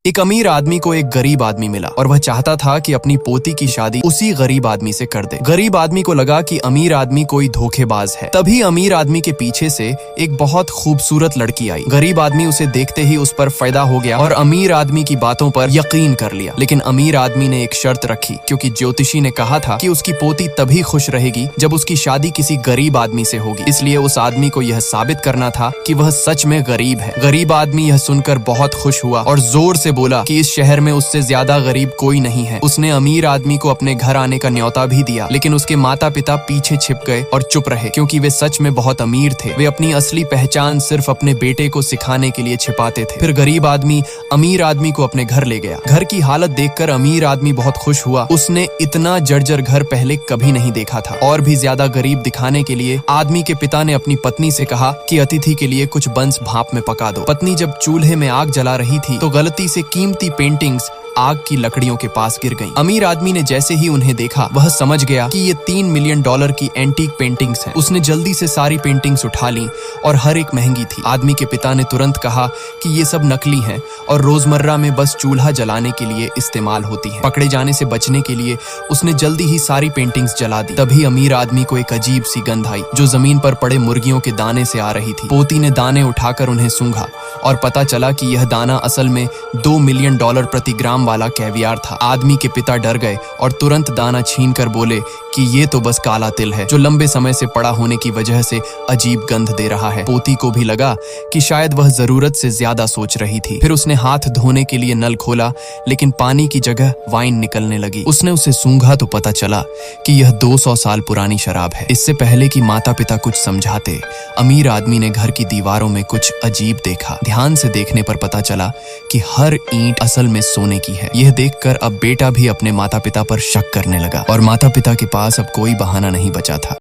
एक अमीर आदमी को एक गरीब आदमी मिला और वह चाहता था कि अपनी पोती की शादी उसी गरीब आदमी से कर दे। गरीब आदमी को लगा कि अमीर आदमी कोई धोखेबाज है। तभी अमीर आदमी के पीछे से एक बहुत खूबसूरत लड़की आई। गरीब आदमी उसे देखते ही उस पर फायदा हो गया और अमीर आदमी की बातों पर यकीन कर लिया। लेकिन अमीर आदमी ने एक शर्त रखी, क्योंकि ज्योतिषी ने कहा था कि उसकी पोती तभी खुश रहेगी जब उसकी शादी किसी गरीब आदमी से होगी। इसलिए उस आदमी को यह साबित करना था कि वह सच में गरीब है। गरीब आदमी यह सुनकर बहुत खुश हुआ और जोर से बोला कि इस शहर में उससे ज्यादा गरीब कोई नहीं है। उसने अमीर आदमी को अपने घर आने का न्योता भी दिया, लेकिन उसके माता पिता पीछे छिप गए और चुप रहे, क्योंकि वे सच में बहुत अमीर थे। वे अपनी असली पहचान सिर्फ अपने बेटे को सिखाने के लिए छिपाते थे। फिर गरीब आदमी अमीर आदमी को अपने घर ले गया। घर की हालत देखकर अमीर आदमी बहुत खुश हुआ। उसने इतना जर्जर घर पहले कभी नहीं देखा था। और भी ज्यादा गरीब दिखाने के लिए आदमी के पिता ने अपनी पत्नी से कहा कि अतिथि के लिए कुछ बंस भाप में पका दो। पत्नी जब चूल्हे में आग जला रही थी तो गलती से कीमती पेंटिंग्स आग की लकड़ियों के पास गिर गईं। अमीर आदमी ने जैसे ही उन्हें देखा, वह समझ गया कि ये $3 मिलियन की एंटीक पेंटिंग्स हैं। उसने जल्दी से सारी पेंटिंग्स उठा ली और हर एक महंगी थी। आदमी के पिता ने तुरंत कहा कि ये सब नकली हैं और रोजमर्रा में बस चूल्हा जलाने के लिए इस्तेमाल होती हैं। पकड़े जाने से बचने के लिए उसने जल्दी ही सारी पेंटिंग्स जला दी। तभी अमीर आदमी को एक अजीब सी गंध आई, जो जमीन पर पड़े मुर्गियों के दाने से आ रही थी। पोती ने दाने उठाकर उन्हें सूंघा और पता चला कि यह दाना असल में $2 मिलियन प्रति ग्राम वाला कैवियार था। आदमी के पिता डर गए और तुरंत दाना छीनकर बोले कि ये तो बस काला तिल है, जो लंबे समय से पड़ा होने की वजह से अजीब गंध दे रहा है। पोती को भी लगा कि शायद वह जरूरत से ज्यादा सोच रही थी। फिर उसने हाथ धोने के लिए नल खोला, लेकिन पानी की जगह वाइन निकलने लगी। उसने उसे सूंघा तो पता चला कि यह 200 साल पुरानी शराब है। इससे पहले कि माता पिता कुछ समझाते, अमीर आदमी ने घर की दीवारों में कुछ अजीब देखा। ध्यान से देखने पर पता चला कि हर ईंट असल में सोने की है। यह देखकर अब बेटा भी अपने माता पिता पर शक करने लगा और माता पिता के पास अब कोई बहाना नहीं बचा था।